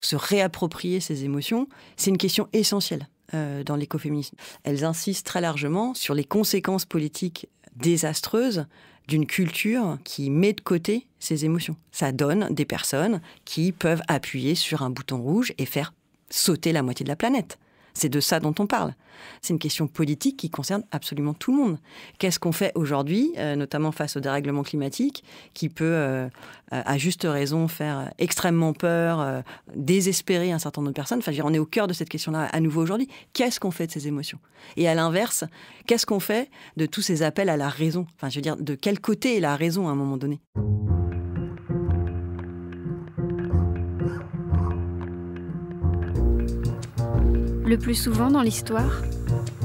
Se réapproprier ses émotions, c'est une question essentielle dans l'écoféminisme. Elles insistent très largement sur les conséquences politiques désastreuses d'une culture qui met de côté ses émotions. Ça donne des personnes qui peuvent appuyer sur un bouton rouge et faire sauter la moitié de la planète. C'est de ça dont on parle. C'est une question politique qui concerne absolument tout le monde. Qu'est-ce qu'on fait aujourd'hui, notamment face au dérèglement climatique, qui peut, à juste raison, faire extrêmement peur, désespérer un certain nombre de personnes. Enfin, je veux dire, on est au cœur de cette question-là à nouveau aujourd'hui. Qu'est-ce qu'on fait de ces émotions ? Et à l'inverse, qu'est-ce qu'on fait de tous ces appels à la raison ? Enfin, je veux dire, de quel côté est la raison à un moment donné ? Le plus souvent dans l'histoire,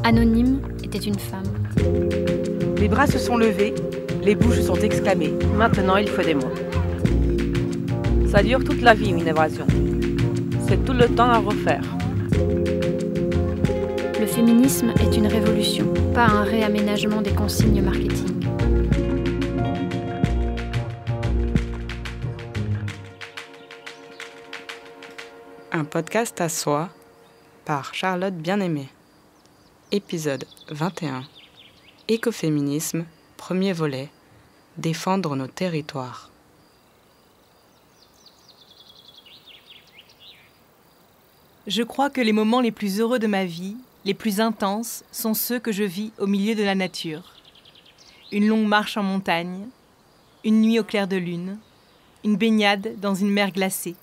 Anonyme était une femme. Les bras se sont levés, les bouches sont exclamées. Maintenant, il faut des mots. Ça dure toute la vie, une évasion. C'est tout le temps à refaire. Le féminisme est une révolution, pas un réaménagement des consignes marketing. Un podcast à soi par Charlotte Bien-Aimée. Épisode 21. Écoféminisme, premier volet. Défendre nos territoires. Je crois que les moments les plus heureux de ma vie, les plus intenses, sont ceux que je vis au milieu de la nature. Une longue marche en montagne, une nuit au clair de lune, une baignade dans une mer glacée.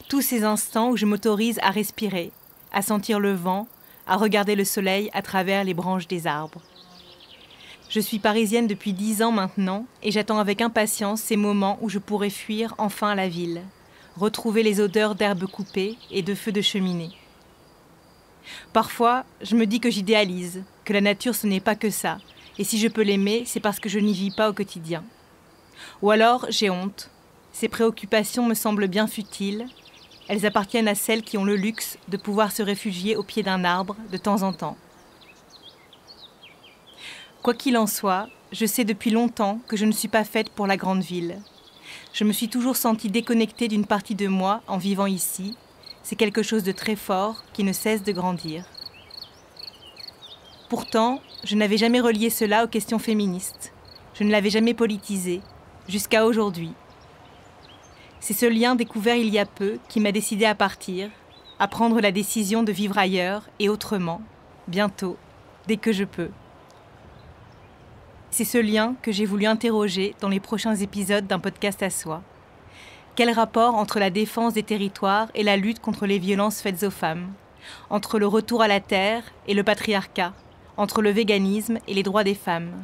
Tous ces instants où je m'autorise à respirer, à sentir le vent, à regarder le soleil à travers les branches des arbres. Je suis parisienne depuis 10 ans maintenant et j'attends avec impatience ces moments où je pourrai fuir enfin la ville, retrouver les odeurs d'herbes coupées et de feux de cheminée. Parfois, je me dis que j'idéalise, que la nature ce n'est pas que ça, et si je peux l'aimer, c'est parce que je n'y vis pas au quotidien. Ou alors, j'ai honte. Ces préoccupations me semblent bien futiles. Elles appartiennent à celles qui ont le luxe de pouvoir se réfugier au pied d'un arbre de temps en temps. Quoi qu'il en soit, je sais depuis longtemps que je ne suis pas faite pour la grande ville. Je me suis toujours sentie déconnectée d'une partie de moi en vivant ici. C'est quelque chose de très fort qui ne cesse de grandir. Pourtant, je n'avais jamais relié cela aux questions féministes. Je ne l'avais jamais politisé, jusqu'à aujourd'hui. C'est ce lien découvert il y a peu qui m'a décidée à partir, à prendre la décision de vivre ailleurs et autrement, bientôt, dès que je peux. C'est ce lien que j'ai voulu interroger dans les prochains épisodes d'un podcast à soi. Quel rapport entre la défense des territoires et la lutte contre les violences faites aux femmes ? Entre le retour à la terre et le patriarcat ? Entre le véganisme et les droits des femmes ?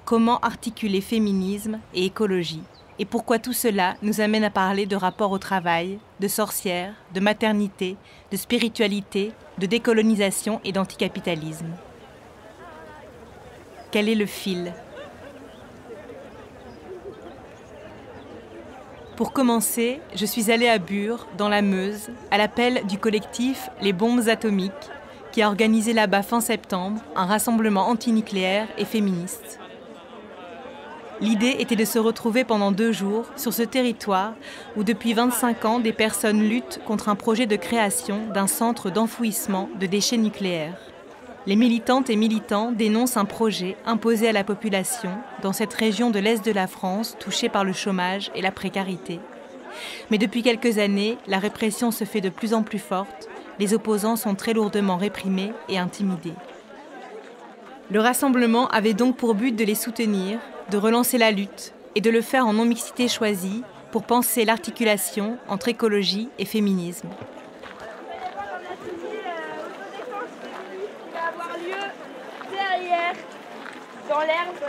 Comment articuler féminisme et écologie ? Et pourquoi tout cela nous amène à parler de rapport au travail, de sorcières, de maternité, de spiritualité, de décolonisation et d'anticapitalisme ? Quel est le fil ? Pour commencer, je suis allée à Bure, dans la Meuse, à l'appel du collectif Les Bombes Atomiques, qui a organisé là-bas fin septembre un rassemblement antinucléaire et féministe. L'idée était de se retrouver pendant 2 jours sur ce territoire où depuis 25 ans, des personnes luttent contre un projet de création d'un centre d'enfouissement de déchets nucléaires. Les militantes et militants dénoncent un projet imposé à la population dans cette région de l'Est de la France touchée par le chômage et la précarité. Mais depuis quelques années, la répression se fait de plus en plus forte, les opposants sont très lourdement réprimés et intimidés. Le rassemblement avait donc pour but de les soutenir, de relancer la lutte et de le faire en non-mixité choisie pour penser l'articulation entre écologie et féminisme. Va avoir lieu derrière, dans l'herbe.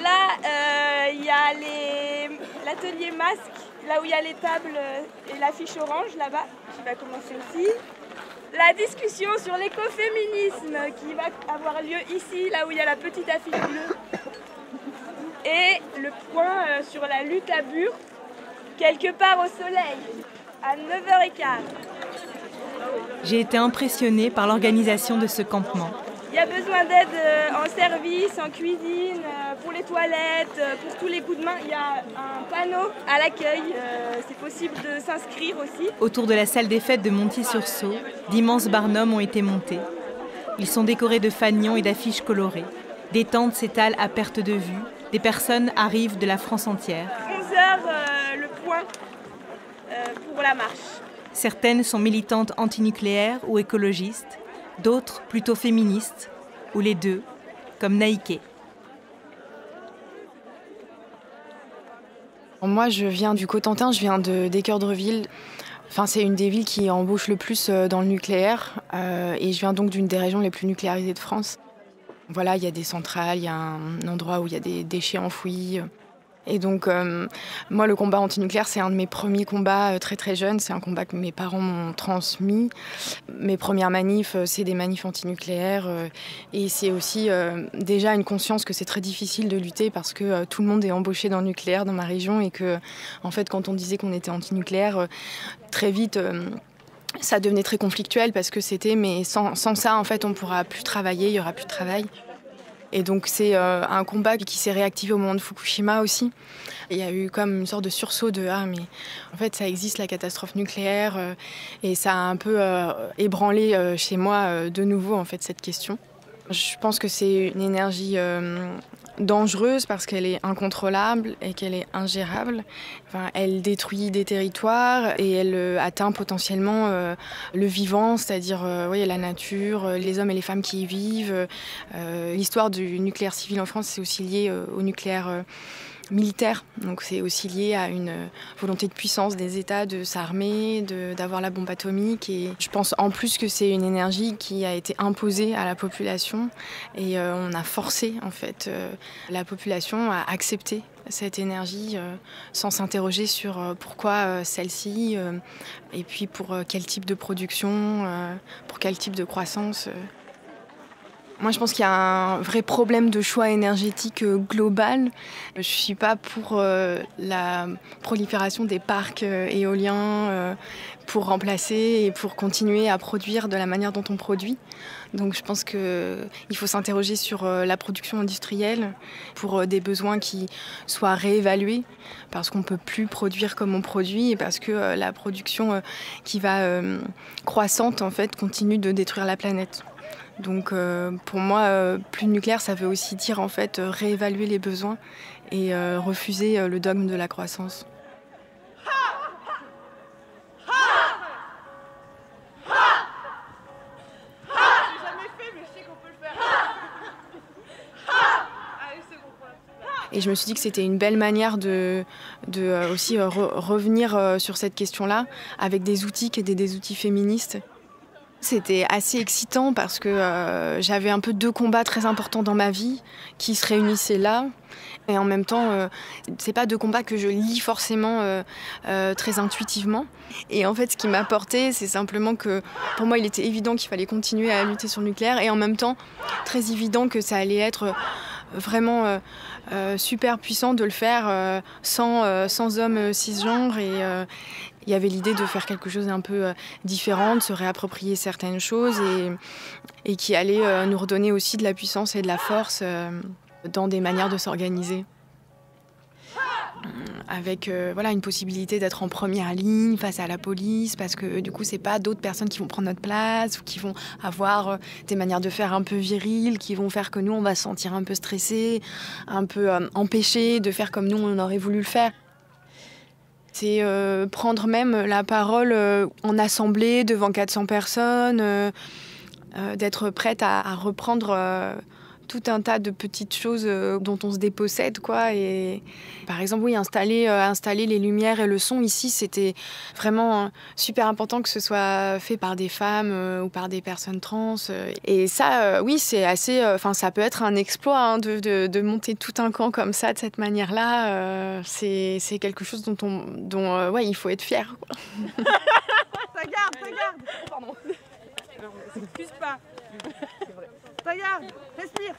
Là, il y a l'atelier masque, là où il y a les tables et l'affiche orange là-bas, qui va commencer aussi. La discussion sur l'écoféminisme qui va avoir lieu ici, là où il y a la petite affiche bleue. Et le point sur la lutte à Bure, quelque part au soleil, à 9h15. J'ai été impressionnée par l'organisation de ce campement. Il y a besoin d'aide en service, en cuisine, pour les toilettes, pour tous les coups de main. Il y a un panneau à l'accueil, c'est possible de s'inscrire aussi. Autour de la salle des fêtes de Montier-sur-Sault, d'immenses barnums ont été montés. Ils sont décorés de fanions et d'affiches colorées. Des tentes s'étalent à perte de vue. Des personnes arrivent de la France entière. 11h, le point pour la marche. Certaines sont militantes antinucléaires ou écologistes, d'autres plutôt féministes, ou les deux, comme Naïké. Moi, je viens du Cotentin, je viens d'Équeurdreville. Enfin, c'est une des villes qui embauche le plus dans le nucléaire et je viens donc d'une des régions les plus nucléarisées de France. Voilà, il y a des centrales, il y a un endroit où il y a des déchets enfouis. Et donc, moi, le combat antinucléaire, c'est un de mes premiers combats très très jeunes. C'est un combat que mes parents m'ont transmis. Mes premières manifs, c'est des manifs antinucléaires. Et c'est aussi déjà une conscience que c'est très difficile de lutter parce que tout le monde est embauché dans le nucléaire dans ma région. Et que, en fait, quand on disait qu'on était antinucléaire, très vite... ça devenait très conflictuel parce que c'était, mais sans ça, en fait, on ne pourra plus travailler, il n'y aura plus de travail. Et donc c'est un combat qui s'est réactivé au moment de Fukushima aussi. Il y a eu comme une sorte de sursaut de « Ah, mais en fait, ça existe, la catastrophe nucléaire. » Et ça a un peu ébranlé chez moi de nouveau, en fait, cette question. Je pense que c'est une énergie dangereuse parce qu'elle est incontrôlable et qu'elle est ingérable. Enfin, elle détruit des territoires et elle atteint potentiellement le vivant, c'est-à-dire la nature, les hommes et les femmes qui y vivent. L'histoire du nucléaire civil en France, c'est aussi lié au nucléaire militaire. Donc c'est aussi lié à une volonté de puissance des États de s'armer, d'avoir la bombe atomique. Et je pense en plus que c'est une énergie qui a été imposée à la population et on a forcé en fait la population à accepter cette énergie sans s'interroger sur pourquoi celle-ci et puis pour quel type de production, pour quel type de croissance. Moi, je pense qu'il y a un vrai problème de choix énergétique global. Je ne suis pas pour la prolifération des parcs éoliens pour remplacer et pour continuer à produire de la manière dont on produit. Donc je pense qu'il faut s'interroger sur la production industrielle pour des besoins qui soient réévalués parce qu'on ne peut plus produire comme on produit et parce que la production qui va croissante en fait, continue de détruire la planète. Donc pour moi, plus de nucléaire, ça veut aussi dire en fait réévaluer les besoins et refuser le dogme de la croissance. Et je me suis dit que c'était une belle manière de aussi revenir sur cette question-là avec des outils qui étaient des outils féministes. C'était assez excitant parce que j'avais un peu deux combats très importants dans ma vie qui se réunissaient là. Et en même temps, c'est pas deux combats que je lis forcément très intuitivement. Et en fait, ce qui m'a porté, c'est simplement que pour moi, il était évident qu'il fallait continuer à lutter sur le nucléaire et en même temps, très évident que ça allait être vraiment super puissant de le faire sans hommes cisgenres et il y avait l'idée de faire quelque chose d'un peu différent, de se réapproprier certaines choses et qui allait nous redonner aussi de la puissance et de la force dans des manières de s'organiser. Avec une possibilité d'être en première ligne face à la police parce que du coup c'est pas d'autres personnes qui vont prendre notre place ou qui vont avoir des manières de faire un peu viriles qui vont faire que nous on va se sentir un peu stressés, un peu empêchés de faire comme nous on aurait voulu le faire. C'est prendre même la parole en assemblée devant 400 personnes, d'être prête à reprendre tout un tas de petites choses dont on se dépossède, quoi. Et par exemple, oui, installer les lumières et le son ici, c'était vraiment super important que ce soit fait par des femmes ou par des personnes trans. Et ça, oui, c'est assez. Ça peut être un exploit de monter tout un camp comme ça, de cette manière-là. C'est quelque chose dont il faut être fier, quoi. Ça garde. Pardon. Excuse pas. Regarde, respire.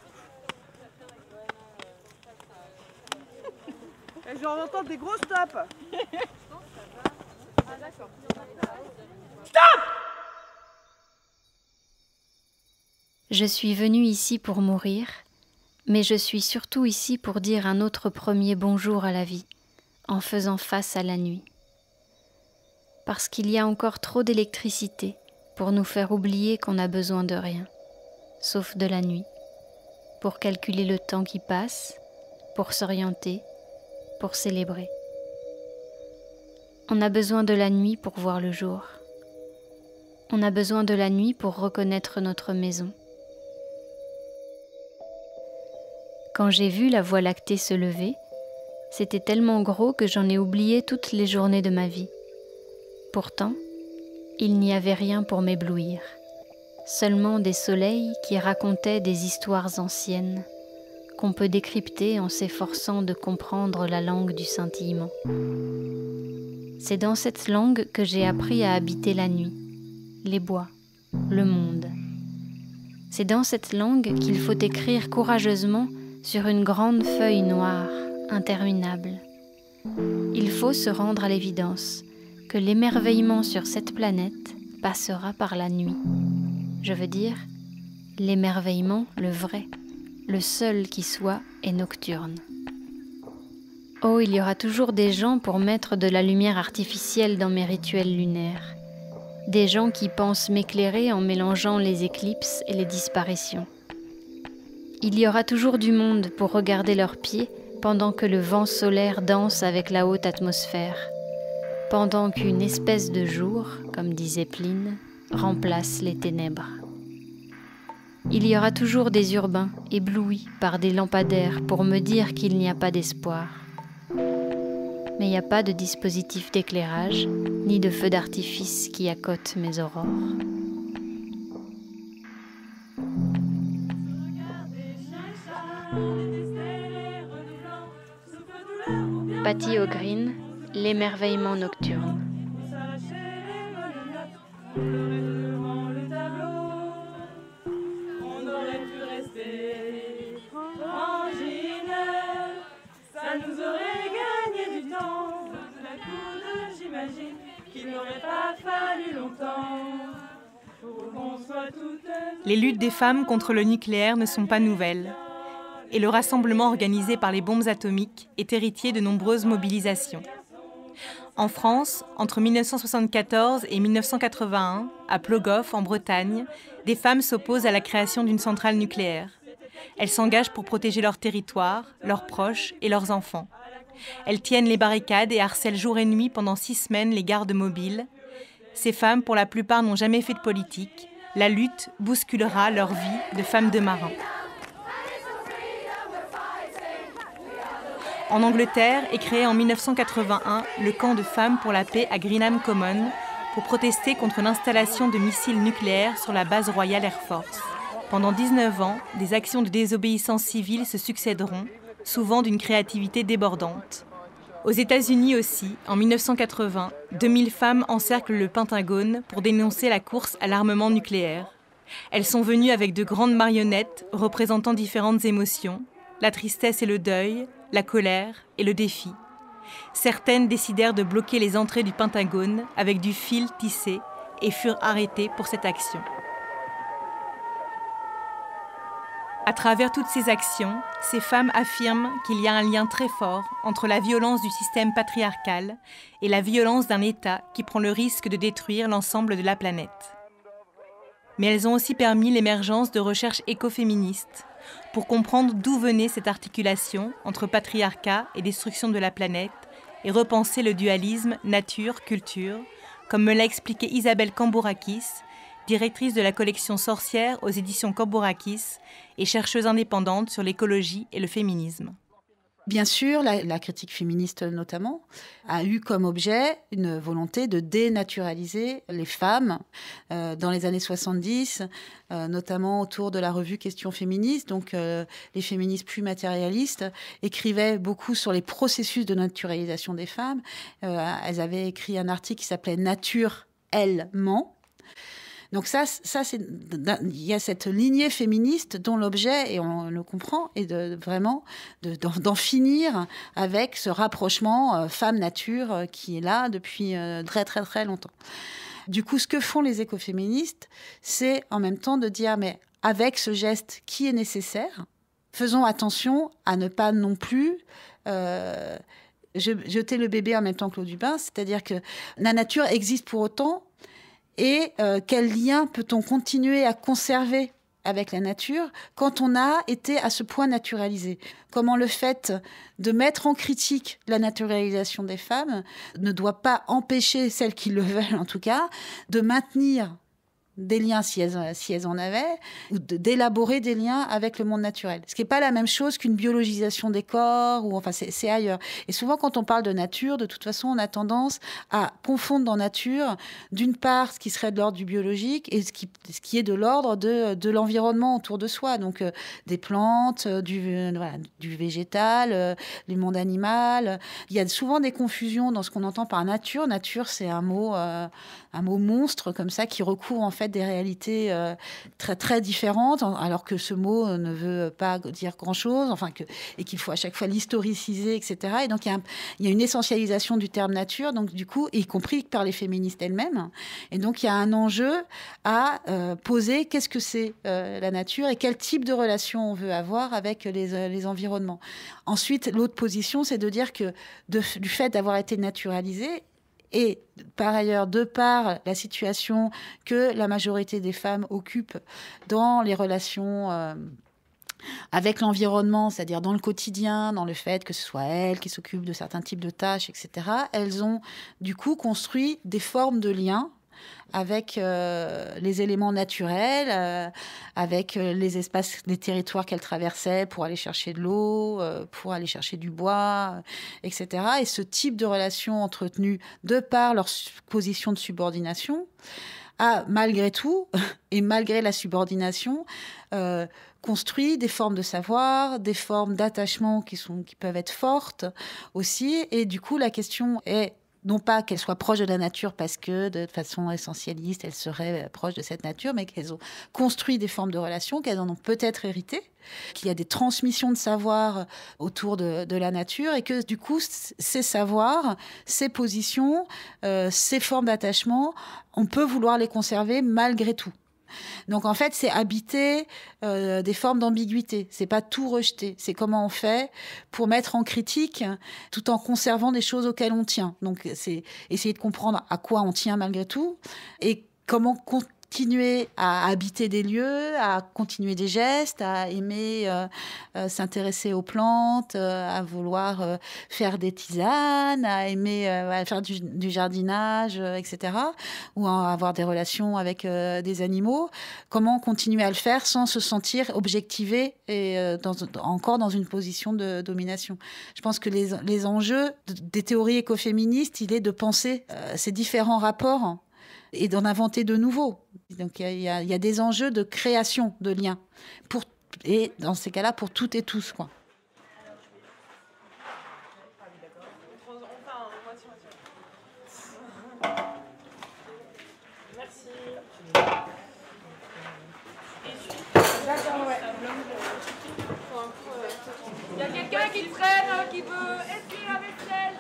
Et je vais entendre des gros stops. Ah d'accord. Stop! Je suis venue ici pour mourir, Mais je suis surtout ici pour dire un autre premier bonjour à la vie, en faisant face à la nuit. Parce qu'il y a encore trop d'électricité pour nous faire oublier qu'on a besoin de rien, sauf de la nuit, pour calculer le temps qui passe, pour s'orienter, pour célébrer. On a besoin de la nuit pour voir le jour. On a besoin de la nuit pour reconnaître notre maison. Quand j'ai vu la Voie lactée se lever, c'était tellement gros que j'en ai oublié toutes les journées de ma vie. Pourtant, il n'y avait rien pour m'éblouir, seulement des soleils qui racontaient des histoires anciennes, qu'on peut décrypter en s'efforçant de comprendre la langue du scintillement. C'est dans cette langue que j'ai appris à habiter la nuit, les bois, le monde. C'est dans cette langue qu'il faut écrire courageusement sur une grande feuille noire, interminable. Il faut se rendre à l'évidence que l'émerveillement sur cette planète passera par la nuit. Je veux dire, l'émerveillement, le vrai, le seul qui soit est nocturne. Oh, il y aura toujours des gens pour mettre de la lumière artificielle dans mes rituels lunaires. Des gens qui pensent m'éclairer en mélangeant les éclipses et les disparitions. Il y aura toujours du monde pour regarder leurs pieds pendant que le vent solaire danse avec la haute atmosphère, pendant qu'une espèce de jour, comme disait Pline, remplace les ténèbres. Il y aura toujours des urbains éblouis par des lampadaires pour me dire qu'il n'y a pas d'espoir. Mais il n'y a pas de dispositif d'éclairage, ni de feu d'artifice qui accote mes aurores. Patty O'Green, l'émerveillement nocturne. On aurait pu rester angine, ça nous aurait gagné du temps. De la coude, j'imagine qu'il n'aurait pas fallu longtemps pour qu'on soit toutes. Les luttes des femmes contre le nucléaire ne sont pas nouvelles. Et le rassemblement organisé par les bombes atomiques est héritier de nombreuses mobilisations. En France, entre 1974 et 1981, à Plogoff, en Bretagne, des femmes s'opposent à la création d'une centrale nucléaire. Elles s'engagent pour protéger leur territoire, leurs proches et leurs enfants. Elles tiennent les barricades et harcèlent jour et nuit pendant 6 semaines les gardes mobiles. Ces femmes, pour la plupart, n'ont jamais fait de politique. La lutte bousculera leur vie de femmes de marins. En Angleterre est créé en 1981 le camp de femmes pour la paix à Greenham Common pour protester contre l'installation de missiles nucléaires sur la base Royal Air Force. Pendant 19 ans, des actions de désobéissance civile se succéderont, souvent d'une créativité débordante. Aux États-Unis aussi, en 1980, 2000 femmes encerclent le Pentagone pour dénoncer la course à l'armement nucléaire. Elles sont venues avec de grandes marionnettes représentant différentes émotions, la tristesse et le deuil, la colère et le défi. Certaines décidèrent de bloquer les entrées du Pentagone avec du fil tissé et furent arrêtées pour cette action. À travers toutes ces actions, ces femmes affirment qu'il y a un lien très fort entre la violence du système patriarcal et la violence d'un État qui prend le risque de détruire l'ensemble de la planète. Mais elles ont aussi permis l'émergence de recherches écoféministes pour comprendre d'où venait cette articulation entre patriarcat et destruction de la planète et repenser le dualisme nature-culture, comme me l'a expliqué Isabelle Cambourakis, directrice de la collection Sorcières aux éditions Cambourakis et chercheuse indépendante sur l'écologie et le féminisme. Bien sûr, la critique féministe notamment a eu comme objet une volonté de dénaturaliser les femmes dans les années 70, notamment autour de la revue Questions féministes. Donc les féministes plus matérialistes écrivaient beaucoup sur les processus de naturalisation des femmes. Elles avaient écrit un article qui s'appelait « Nature, elle ment ». Donc il y a cette lignée féministe dont l'objet, et on le comprend, est d'en finir avec ce rapprochement femme-nature qui est là depuis très très très longtemps. Du coup, ce que font les écoféministes, c'est en même temps de dire, mais avec ce geste qui est nécessaire, faisons attention à ne pas non plus jeter le bébé en même temps que l'eau du bain, c'est-à-dire que la nature existe pour autant, et quel lien peut-on continuer à conserver avec la nature quand on a été à ce point naturalisé? Comment le fait de mettre en critique la naturalisation des femmes ne doit pas empêcher celles qui le veulent, en tout cas, de maintenir des liens, si elles en avaient, ou d'élaborer des liens avec le monde naturel. Ce qui n'est pas la même chose qu'une biologisation des corps, ou enfin c'est ailleurs. Et souvent, quand on parle de nature, de toute façon, on a tendance à confondre dans nature, d'une part, ce qui serait de l'ordre du biologique, et ce qui est de l'ordre de l'environnement autour de soi. Donc, des plantes, du végétal, du monde animal. Il y a souvent des confusions dans ce qu'on entend par nature. Nature, c'est un mot monstre, comme ça, qui recouvre en fait des réalités très, très différentes, alors que ce mot ne veut pas dire grand-chose, et qu'il faut à chaque fois l'historiciser, etc. Et donc, il y a une essentialisation du terme nature, donc du coup, y compris par les féministes elles-mêmes. Et donc, il y a un enjeu à poser qu'est-ce que c'est la nature et quel type de relation on veut avoir avec les environnements. Ensuite, l'autre position, c'est de dire que du fait d'avoir été naturalisé, et par ailleurs, de par la situation que la majorité des femmes occupent dans les relations avec l'environnement, c'est-à-dire dans le quotidien, dans le fait que ce soit elles qui s'occupent de certains types de tâches, etc., elles ont du coup construit des formes de liens avec les éléments naturels, avec les espaces, les territoires qu'elles traversaient pour aller chercher de l'eau, pour aller chercher du bois, etc. Et ce type de relation entretenue de par leur position de subordination a, malgré tout, et malgré la subordination, construit des formes de savoir, des formes d'attachement qui peuvent être fortes aussi. Et du coup, la question est non pas qu'elles soient proches de la nature parce que, de façon essentialiste, elles seraient proches de cette nature, mais qu'elles ont construit des formes de relations, qu'elles en ont peut-être hérité, qu'il y a des transmissions de savoir autour de la nature, et que, du coup, ces savoirs, ces positions, ces formes d'attachement, on peut vouloir les conserver malgré tout. Donc, en fait, c'est habiter des formes d'ambiguïté. C'est pas tout rejeter. C'est comment on fait pour mettre en critique tout en conservant des choses auxquelles on tient. Donc, c'est essayer de comprendre à quoi on tient malgré tout et comment continuer à habiter des lieux, à continuer des gestes, à aimer s'intéresser aux plantes, à vouloir faire des tisanes, à aimer faire du jardinage, etc. Ou à avoir des relations avec des animaux. Comment continuer à le faire sans se sentir objectivé et encore dans une position de domination. Je pense que les enjeux des théories écoféministes, il est de penser ces différents rapports et d'en inventer de nouveaux. Donc il y a des enjeux de création de liens, et dans ces cas-là, pour toutes et tous, quoi. Il y a quelqu'un qui traîne, qui veut essuyer la vaisselle.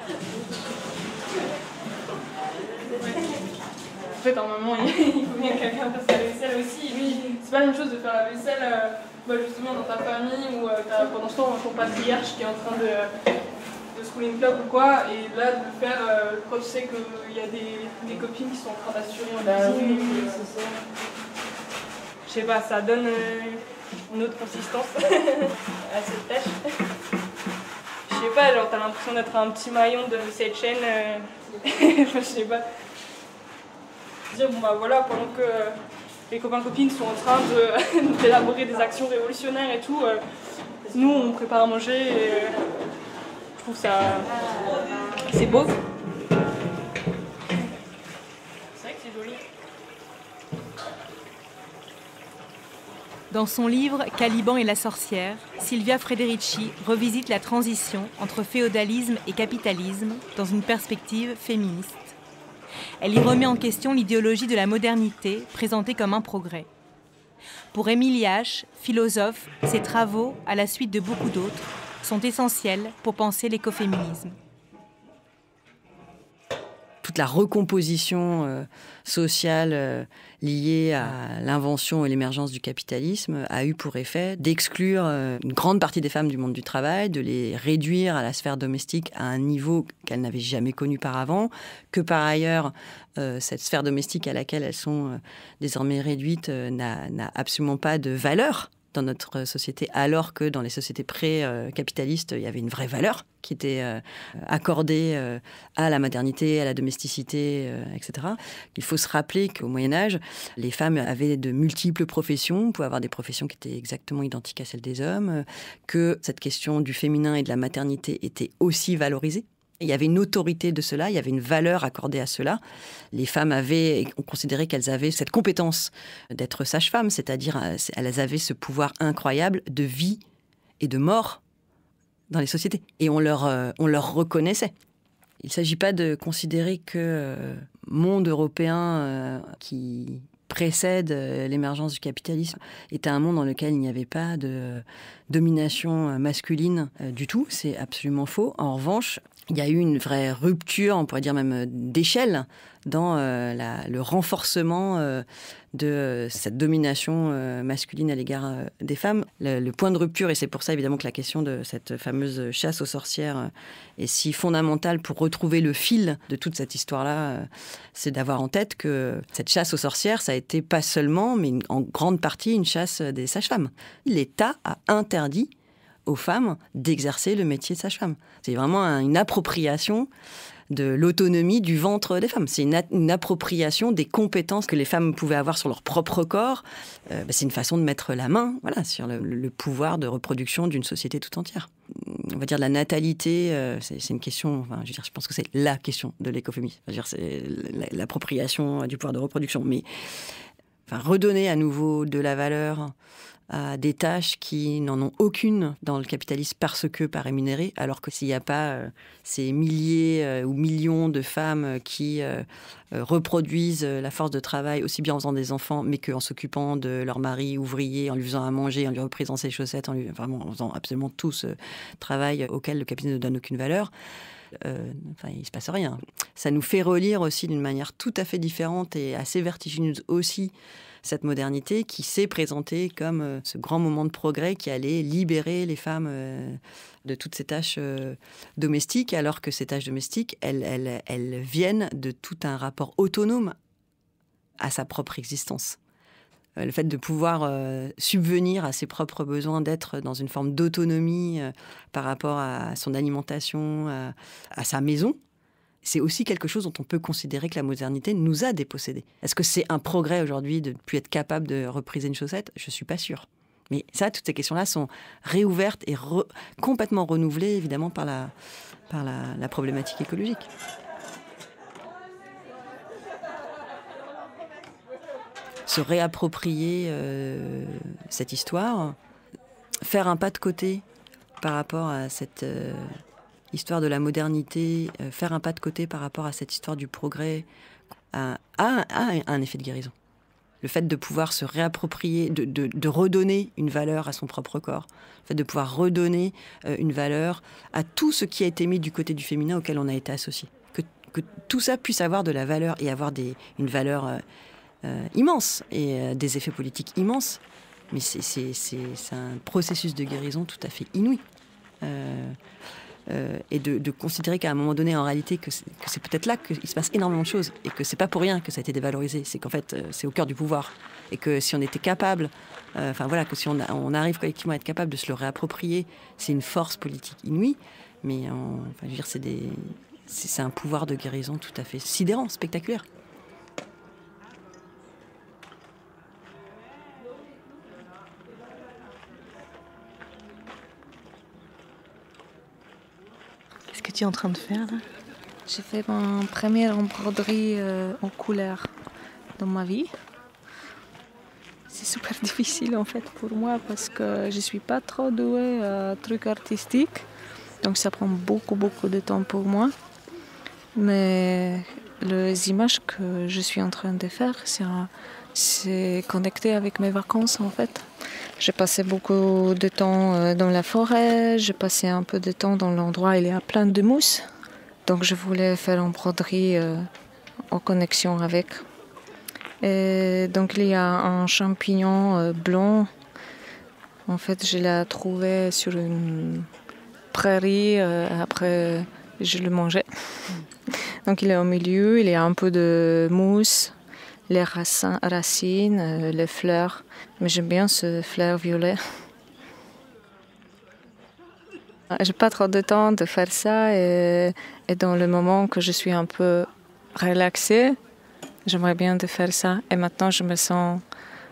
En fait, normalement, il faut bien que quelqu'un fasse la vaisselle aussi. C'est pas la même chose de faire la vaisselle justement dans ta famille où t'as pendant ce temps ton patriarche qui est en train de se rouler une clope ou quoi, et là de le faire quand tu sais qu'il y a des copines qui sont en train d'assurer en cuisine. Je sais pas, ça donne une autre consistance à cette tâche. Je sais pas, genre t'as l'impression d'être un petit maillon de cette chaîne. Je sais pas. Dire bon bah voilà, pendant que les copains-copines sont en train d'élaborer des actions révolutionnaires et tout, nous on prépare à manger et je trouve ça c'est beau. C'est vrai que c'est joli. Dans son livre « Caliban et la sorcière », Silvia Federici revisite la transition entre féodalisme et capitalisme dans une perspective féministe. Elle y remet en question l'idéologie de la modernité présentée comme un progrès. Pour Émilie H., philosophe, ses travaux, à la suite de beaucoup d'autres, sont essentiels pour penser l'écoféminisme. toute la recomposition sociale liée à l'invention et l'émergence du capitalisme a eu pour effet d'exclure une grande partie des femmes du monde du travail, de les réduire à la sphère domestique à un niveau qu'elles n'avaient jamais connu par avant, que par ailleurs, cette sphère domestique à laquelle elles sont désormais réduites n'a absolument pas de valeur dans notre société, alors que dans les sociétés pré-capitalistes, il y avait une vraie valeur qui était accordée à la maternité, à la domesticité, etc. Il faut se rappeler qu'au Moyen-Âge, les femmes avaient de multiples professions, pouvaient avoir des professions qui étaient exactement identiques à celles des hommes, que cette question du féminin et de la maternité était aussi valorisée. Il y avait une autorité de cela, il y avait une valeur accordée à cela. Les femmes on considérait qu'elles avaient cette compétence d'être sage-femme, c'est-à-dire elles avaient ce pouvoir incroyable de vie et de mort dans les sociétés. Et on leur reconnaissait. Il ne s'agit pas de considérer que monde européen qui précède l'émergence du capitalisme était un monde dans lequel il n'y avait pas de domination masculine du tout. C'est absolument faux. En revanche, il y a eu une vraie rupture, on pourrait dire même d'échelle, dans le renforcement de cette domination masculine à l'égard des femmes. Le point de rupture, et c'est pour ça évidemment que la question de cette fameuse chasse aux sorcières est si fondamentale pour retrouver le fil de toute cette histoire-là, c'est d'avoir en tête que cette chasse aux sorcières, ça a été pas seulement, mais en grande partie une chasse des sages-femmes. L'État a interdit aux femmes d'exercer le métier de sage-femme. C'est vraiment une appropriation de l'autonomie du ventre des femmes. C'est une appropriation des compétences que les femmes pouvaient avoir sur leur propre corps. C'est une façon de mettre la main sur le pouvoir de reproduction d'une société tout entière. On va dire la natalité, c'est une question, je pense que c'est la question de l'écoféminisme. C'est l'appropriation du pouvoir de reproduction. Mais redonner à nouveau de la valeur à des tâches qui n'en ont aucune dans le capitalisme parce que pas rémunérées, alors que s'il n'y a pas ces milliers ou millions de femmes qui reproduisent la force de travail aussi bien en faisant des enfants, mais qu'en s'occupant de leur mari ouvrier, en lui faisant à manger, en lui reprisant ses chaussettes, en faisant absolument tout ce travail auquel le capitalisme ne donne aucune valeur, il ne se passe rien. Ça nous fait relire aussi d'une manière tout à fait différente et assez vertigineuse aussi cette modernité qui s'est présentée comme ce grand moment de progrès qui allait libérer les femmes de toutes ces tâches domestiques, alors que ces tâches domestiques, elles viennent de tout un rapport autonome à sa propre existence. Le fait de pouvoir subvenir à ses propres besoins, d'être dans une forme d'autonomie par rapport à son alimentation, à sa maison, c'est aussi quelque chose dont on peut considérer que la modernité nous a dépossédés. Est-ce que c'est un progrès aujourd'hui de ne plus être capable de repriser une chaussette ? Je ne suis pas sûre. Mais ça, toutes ces questions-là sont réouvertes et complètement renouvelées, évidemment, par la problématique écologique. Se réapproprier cette histoire, faire un pas de côté par rapport à cette histoire de la modernité, faire un pas de côté par rapport à cette histoire du progrès, a un effet de guérison. Le fait de pouvoir se réapproprier, de redonner une valeur à son propre corps, le fait de pouvoir redonner une valeur à tout ce qui a été mis du côté du féminin auquel on a été associé. Que tout ça puisse avoir de la valeur et avoir une valeur immense et des effets politiques immenses. Mais c'est un processus de guérison tout à fait inouï. Et de considérer qu'à un moment donné, en réalité, que c'est peut-être là qu'il se passe énormément de choses et que c'est pas pour rien que ça a été dévalorisé. C'est qu'en fait, c'est au cœur du pouvoir. Et que si on était capable, que si on arrive collectivement à être capable de se le réapproprier, c'est une force politique inouïe. Mais c'est un pouvoir de guérison tout à fait sidérant, spectaculaire. Qu'est-ce que tu es en train de faire là ? J'ai fait ma première embroderie en couleur dans ma vie. C'est super difficile en fait pour moi parce que je suis pas trop douée à trucs artistiques. Donc ça prend beaucoup de temps pour moi. Mais les images que je suis en train de faire, c'est connecté avec mes vacances en fait. J'ai passé beaucoup de temps dans la forêt, j'ai passé un peu de temps dans l'endroit où il y a plein de mousse. Donc je voulais faire une broderie en connexion avec. Et donc il y a un champignon blanc. En fait, je l'ai trouvé sur une prairie. Après, je le mangeais. Donc il est au milieu, il y a un peu de mousse, les racines, les fleurs. Mais j'aime bien ce fleur violet. J'ai pas trop de temps de faire ça et dans le moment que je suis un peu relaxée, j'aimerais bien de faire ça. Et maintenant, je me sens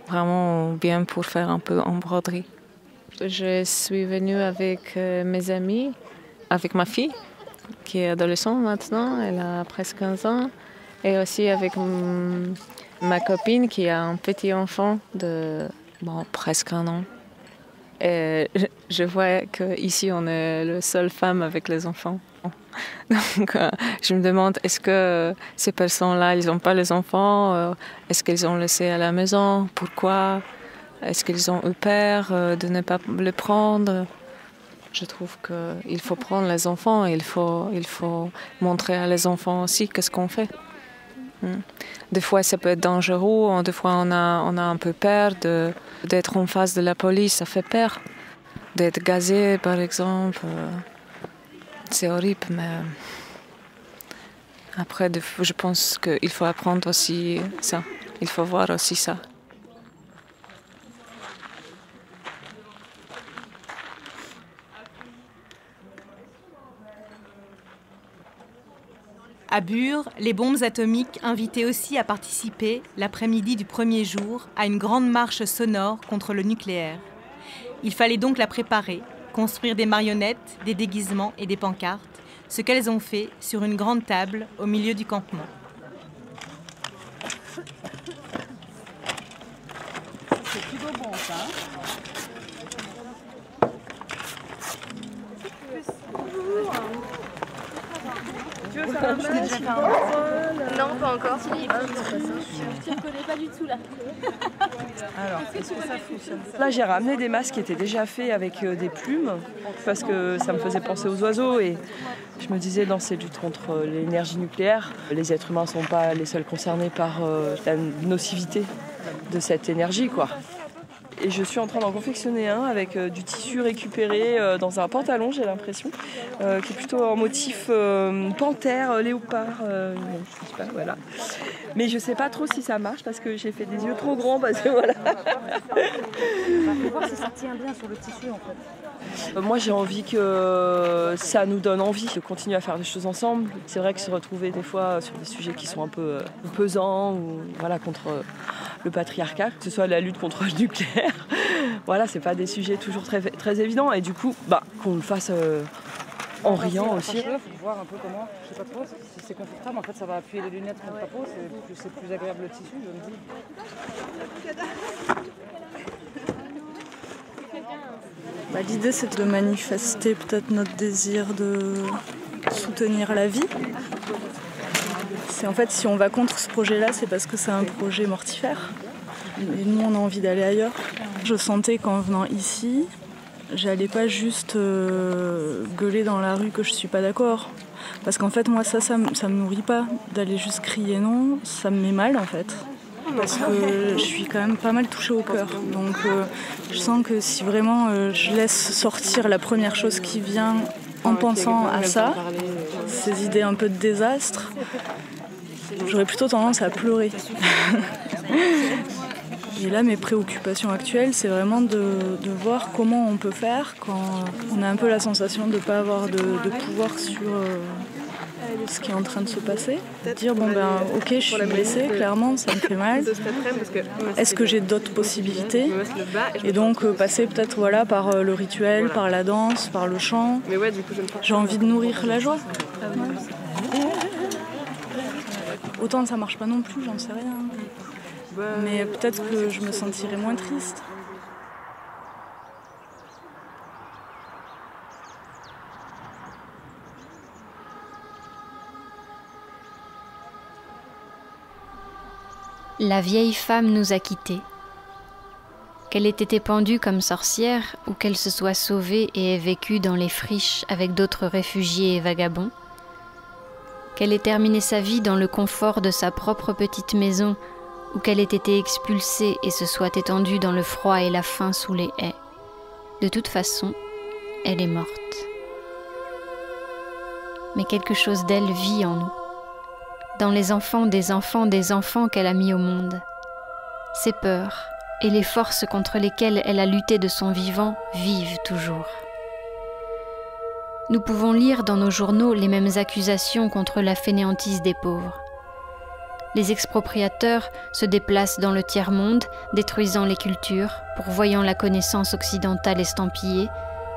vraiment bien pour faire un peu en broderie. Je suis venue avec mes amis, avec ma fille, qui est adolescente maintenant, elle a presque 15 ans, et aussi avec ma copine qui a un petit enfant de presque 1 an. Et je vois qu'ici, on est la seule femme avec les enfants. Donc, je me demande, est-ce que ces personnes-là, ils n'ont pas les enfants? Est-ce qu'ils ont laissé à la maison? Pourquoi? Est-ce qu'ils ont eu peur de ne pas les prendre? Je trouve qu'il faut prendre les enfants et il faut montrer à les enfants aussi qu'est-ce qu'on fait. Des fois, ça peut être dangereux. Des fois, on a un peu peur d'être en face de la police. Ça fait peur. D'être gazé, par exemple. C'est horrible, mais après, je pense qu'il faut apprendre aussi ça. Il faut voir aussi ça. À Bure, les bombes atomiques invitaient aussi à participer, l'après-midi du premier jour, à une grande marche sonore contre le nucléaire. Il fallait donc la préparer, construire des marionnettes, des déguisements et des pancartes, ce qu'elles ont fait sur une grande table au milieu du campement. C'est plutôt bon, ça. Tu veux faire un match? Non, pas encore. Je ne reconnais pas du tout là. Alors, est-ce que ça fonctionne? Là, j'ai ramené des masques qui étaient déjà faits avec des plumes parce que ça me faisait penser aux oiseaux et je me disais dans ces luttes contre l'énergie nucléaire, les êtres humains ne sont pas les seuls concernés par la nocivité de cette énergie, quoi. Et je suis en train d'en confectionner un avec du tissu récupéré dans un pantalon, j'ai l'impression, qui est plutôt en motif panthère, léopard, je sais pas, voilà. Mais je sais pas trop si ça marche parce que j'ai fait des yeux trop grands, parce que voilà. Il faut voir si ça tient bien sur le tissu en fait. Moi j'ai envie que ça nous donne envie de continuer à faire des choses ensemble. C'est vrai que se retrouver des fois sur des sujets qui sont un peu pesants ou voilà, contre le patriarcat, que ce soit la lutte contre le nucléaire, voilà, c'est pas des sujets toujours très évidents et du coup qu'on le fasse en riant aussi. Il faut voir un peu comment, je sais pas trop, si c'est confortable, en fait ça va appuyer les lunettes contre ta peau, c'est plus agréable le tissu, je me dis. L'idée c'est de manifester peut-être notre désir de soutenir la vie. C'est en fait si on va contre ce projet-là, c'est parce que c'est un projet mortifère. Et nous on a envie d'aller ailleurs. Je sentais qu'en venant ici, j'allais pas juste gueuler dans la rue que je suis pas d'accord. Parce qu'en fait moi ça me nourrit pas. D'aller juste crier non, ça me met mal en fait. Parce que je suis quand même pas mal touchée au cœur. Donc je sens que si vraiment je laisse sortir la première chose qui vient en pensant à ça, ces idées un peu de désastre, j'aurais plutôt tendance à pleurer. Et là, mes préoccupations actuelles, c'est vraiment de voir comment on peut faire quand on a un peu la sensation de ne pas avoir de pouvoir sur ce qui est en train de se passer. Dire, ok, je suis blessée, clairement, ça me fait mal. Est-ce que j'ai d'autres possibilités? Et donc, passer peut-être par le rituel, par la danse, par le chant. J'ai envie de nourrir la joie. Autant ça marche pas non plus, j'en sais rien. Mais peut-être que je me sentirais moins triste. La vieille femme nous a quittés. Qu'elle ait été pendue comme sorcière ou qu'elle se soit sauvée et ait vécu dans les friches avec d'autres réfugiés et vagabonds, qu'elle ait terminé sa vie dans le confort de sa propre petite maison ou qu'elle ait été expulsée et se soit étendue dans le froid et la faim sous les haies. De toute façon, elle est morte. Mais quelque chose d'elle vit en nous, dans les enfants des enfants des enfants qu'elle a mis au monde. Ses peurs et les forces contre lesquelles elle a lutté de son vivant vivent toujours. Nous pouvons lire dans nos journaux les mêmes accusations contre la fainéantise des pauvres. Les expropriateurs se déplacent dans le tiers-monde, détruisant les cultures, pourvoyant la connaissance occidentale estampillée,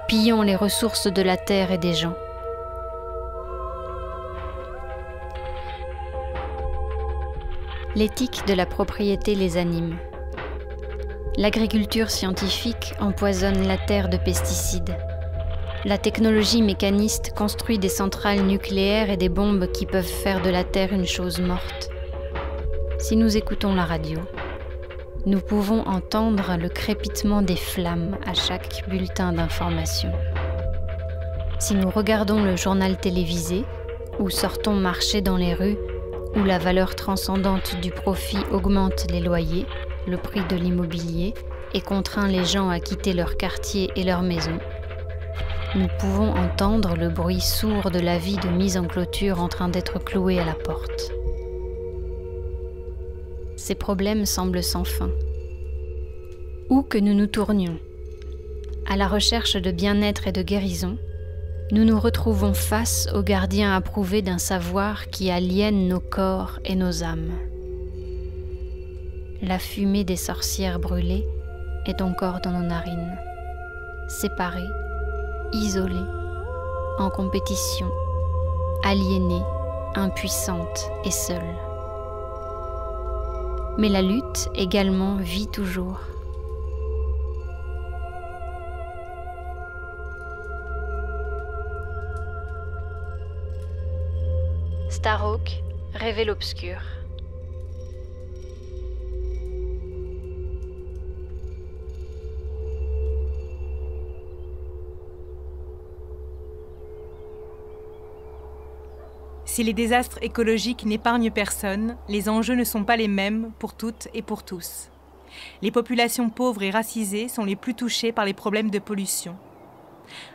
pillant les ressources de la terre et des gens. L'éthique de la propriété les anime. L'agriculture scientifique empoisonne la terre de pesticides. La technologie mécaniste construit des centrales nucléaires et des bombes qui peuvent faire de la terre une chose morte. Si nous écoutons la radio, nous pouvons entendre le crépitement des flammes à chaque bulletin d'information. Si nous regardons le journal télévisé ou sortons marcher dans les rues où la valeur transcendante du profit augmente les loyers, le prix de l'immobilier et contraint les gens à quitter leur quartier et leur maison, nous pouvons entendre le bruit sourd de la vie de mise en clôture en train d'être clouée à la porte. Ces problèmes semblent sans fin. Où que nous nous tournions, à la recherche de bien-être et de guérison, nous nous retrouvons face aux gardiens approuvés d'un savoir qui aliène nos corps et nos âmes. La fumée des sorcières brûlées est encore dans nos narines, séparées, isolées, en compétition, aliénées, impuissantes et seules. Mais la lutte également vit toujours. Starhawk, rêver l'obscur. Si les désastres écologiques n'épargnent personne, les enjeux ne sont pas les mêmes pour toutes et pour tous. Les populations pauvres et racisées sont les plus touchées par les problèmes de pollution.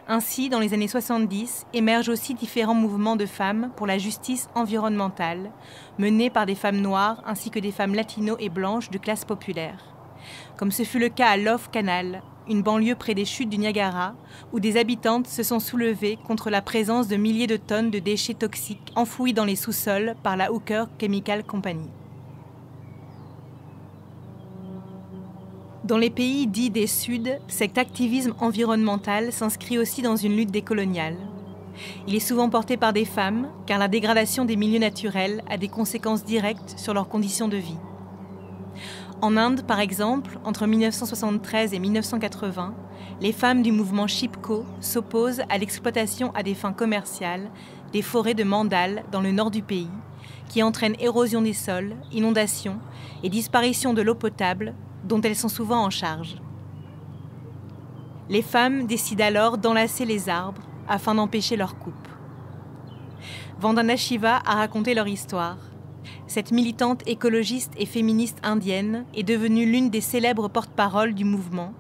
Ainsi, dans les années 70, émergent aussi différents mouvements de femmes pour la justice environnementale, menés par des femmes noires ainsi que des femmes latino et blanches de classe populaire. Comme ce fut le cas à Love Canal, une banlieue près des chutes du Niagara, où des habitantes se sont soulevées contre la présence de milliers de tonnes de déchets toxiques enfouis dans les sous-sols par la Hooker Chemical Company. Dans les pays dits des Suds, cet activisme environnemental s'inscrit aussi dans une lutte décoloniale. Il est souvent porté par des femmes, car la dégradation des milieux naturels a des conséquences directes sur leurs conditions de vie. En Inde, par exemple, entre 1973 et 1980, les femmes du mouvement Chipko s'opposent à l'exploitation à des fins commerciales des forêts de Mandal dans le nord du pays, qui entraînent érosion des sols, inondations et disparition de l'eau potable, dont elles sont souvent en charge. Les femmes décident alors d'enlacer les arbres afin d'empêcher leur coupe. Vandana Shiva a raconté leur histoire. Cette militante écologiste et féministe indienne est devenue l'une des célèbres porte-paroles du mouvement,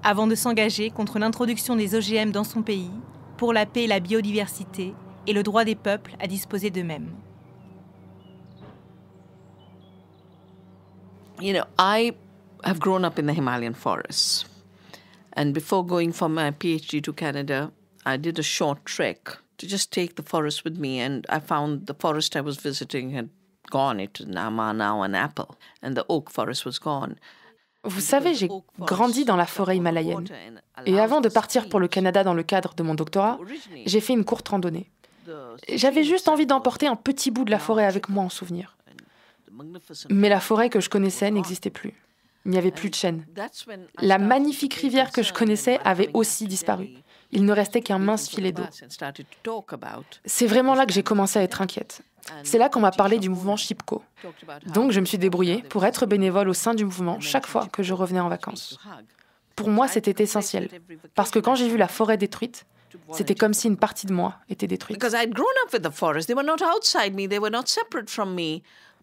avant de s'engager contre l'introduction des OGM dans son pays, pour la paix et la biodiversité et le droit des peuples à disposer d'eux-mêmes. You know, I have grown up in the Himalayan forests. And before going for my PhD to Canada, I did a short trek to just take the forest with me. And I found the forest I was visiting had gone. It was now an apple. And the oak forest was gone. Vous savez, j'ai grandi dans la forêt himalayenne. Et avant de partir pour le Canada dans le cadre de mon doctorat, j'ai fait une courte randonnée. J'avais juste envie d'emporter un petit bout de la forêt avec moi en souvenir. Mais la forêt que je connaissais n'existait plus. Il n'y avait plus de chênes. La magnifique rivière que je connaissais avait aussi disparu. Il ne restait qu'un mince filet d'eau. C'est vraiment là que j'ai commencé à être inquiète. C'est là qu'on m'a parlé du mouvement Chipko. Donc je me suis débrouillée pour être bénévole au sein du mouvement chaque fois que je revenais en vacances. Pour moi, c'était essentiel, parce que quand j'ai vu la forêt détruite, C'était comme si une partie de moi était détruite.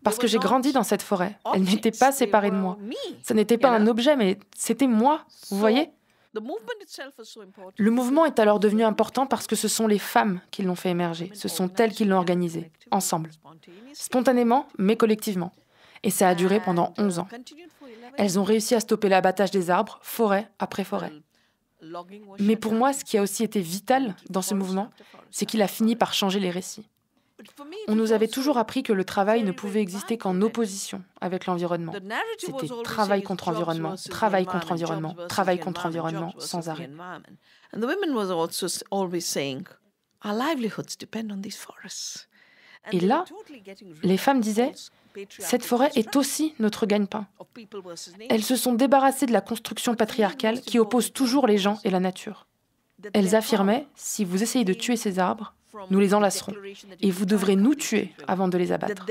Parce que j'ai grandi dans cette forêt. Elle n'était pas séparée de moi. Ça n'était pas un objet, mais c'était moi. Vous voyez ? Le mouvement est alors devenu important parce que ce sont les femmes qui l'ont fait émerger. Ce sont elles qui l'ont organisé, ensemble. Spontanément, mais collectivement. Et ça a duré pendant 11 ans. Elles ont réussi à stopper l'abattage des arbres, forêt après forêt. Mais pour moi, ce qui a aussi été vital dans ce mouvement, c'est qu'il a fini par changer les récits. On nous avait toujours appris que le travail ne pouvait exister qu'en opposition avec l'environnement. C'était travail contre environnement, travail contre environnement, travail contre environnement, sans arrêt. Et là, les femmes disaient, cette forêt est aussi notre gagne-pain. Elles se sont débarrassées de la construction patriarcale qui oppose toujours les gens et la nature. Elles affirmaient, si vous essayez de tuer ces arbres, nous les enlacerons, et vous devrez nous tuer avant de les abattre.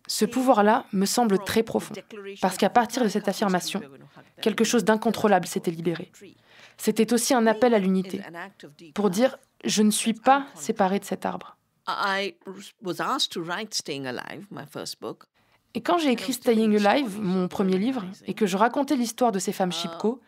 Ce pouvoir-là me semble très profond, parce qu'à partir de cette affirmation, quelque chose d'incontrôlable s'était libéré. C'était aussi un appel à l'unité, pour dire « je ne suis pas séparée de cet arbre ». Et quand j'ai écrit Staying Alive, mon premier livre, et que je racontais l'histoire de ces femmes Chipko,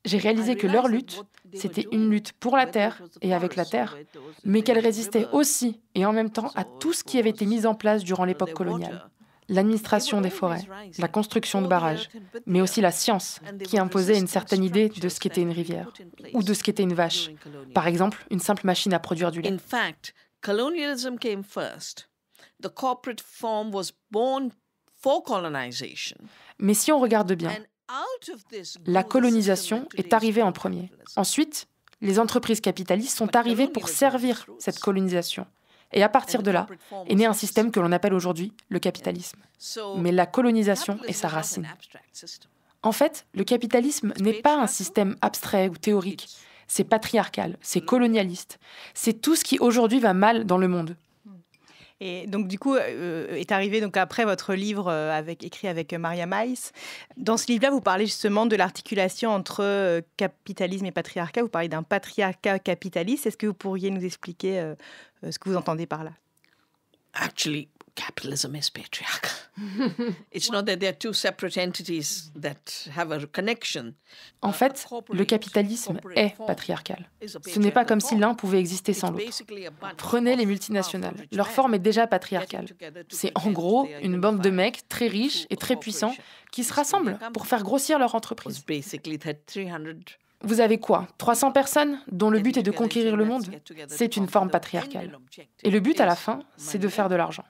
j'ai réalisé que leur lutte, c'était une lutte pour la terre et avec la terre, mais qu'elles résistaient aussi et en même temps à tout ce qui avait été mis en place durant l'époque coloniale. L'administration des forêts, la construction de barrages, mais aussi la science qui imposait une certaine idée de ce qu'était une rivière ou de ce qu'était une vache. Par exemple, une simple machine à produire du lait. Colonialism came first. The corporate form was born for colonization. Mais si on regarde bien, la colonisation est arrivée en premier. Ensuite, les entreprises capitalistes sont arrivées pour servir cette colonisation. Et à partir de là, est né un système que l'on appelle aujourd'hui le capitalisme. Mais la colonisation est sa racine. En fait, le capitalisme n'est pas un système abstrait ou théorique. C'est patriarcal, c'est colonialiste. C'est tout ce qui aujourd'hui va mal dans le monde. Et donc, du coup, est arrivé donc, après votre livre écrit avec Maria Mais. Dans ce livre-là, vous parlez justement de l'articulation entre capitalisme et patriarcat. Vous parlez d'un patriarcat capitaliste. Est-ce que vous pourriez nous expliquer ce que vous entendez par là? Actually, capitalism is patriarchal. It's not that there are two separate entities that have a connection. En fait, le capitalisme est patriarcal. Ce n'est pas comme si l'un pouvait exister sans l'autre. Prenez les multinationales. Leur forme est déjà patriarcale. C'est en gros une bande de mecs très riches et très puissants qui se rassemblent pour faire grossir leur entreprise. Vous avez quoi? 300 personnes dont le but est de conquérir le monde? C'est une forme patriarcale. Et le but à la fin, c'est de faire de l'argent.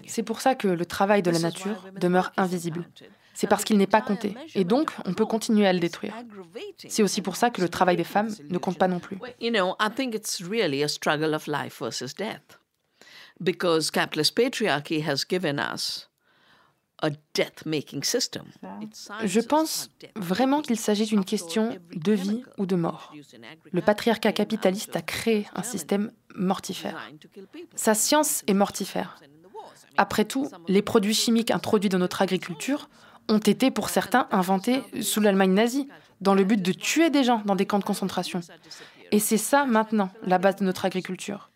C'est pour ça que le travail de la nature demeure invisible. C'est parce qu'il n'est pas compté. Et donc, on peut continuer à le détruire. C'est aussi pour ça que le travail des femmes ne compte pas non plus. You know, I think it's really a struggle of life versus death. Because capitalist patriarchy has given us a death-making system. Je pense vraiment qu'il s'agit d'une question de vie ou de mort. Le patriarcat capitaliste a créé un système mortifère. Sa science est mortifère. Après tout, les produits chimiques introduits dans notre agriculture ont été, pour certains, inventés sous l'Allemagne nazie, dans le but de tuer des gens dans des camps de concentration. Et c'est ça, maintenant, la base de notre agriculture.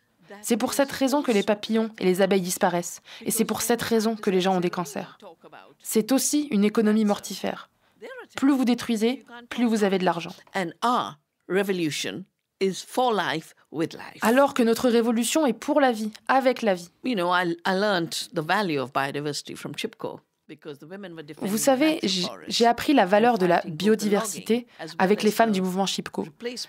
C'est pour cette raison que les papillons et les abeilles disparaissent. Et c'est pour cette raison que les gens ont des cancers. C'est aussi une économie mortifère. Plus vous détruisez, plus vous avez de l'argent. Alors que notre révolution est pour la vie, avec la vie. Vous savez, j'ai appris la valeur de la biodiversité avec les femmes du mouvement Chipko,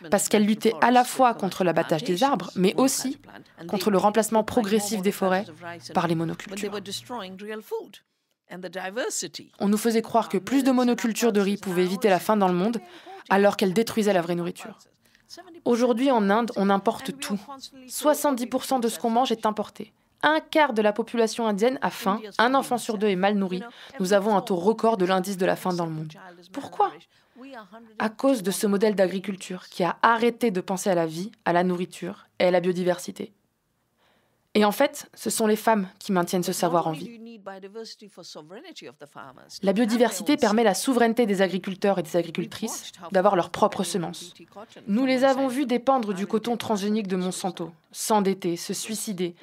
parce qu'elles luttaient à la fois contre l'abattage des arbres, mais aussi contre le remplacement progressif des forêts par les monocultures. On nous faisait croire que plus de monocultures de riz pouvaient éviter la faim dans le monde, alors qu'elles détruisaient la vraie nourriture. Aujourd'hui, en Inde, on importe tout. 70% de ce qu'on mange est importé. Un quart de la population indienne a faim, un enfant sur deux est mal nourri. Nous avons un taux record de l'indice de la faim dans le monde. Pourquoi? À cause de ce modèle d'agriculture qui a arrêté de penser à la vie, à la nourriture et à la biodiversité. Et en fait, ce sont les femmes qui maintiennent ce savoir en vie. La biodiversité permet la souveraineté des agriculteurs et des agricultrices d'avoir leurs propres semences. Nous les avons vus dépendre du coton transgénique de Monsanto, s'endetter, se suicider,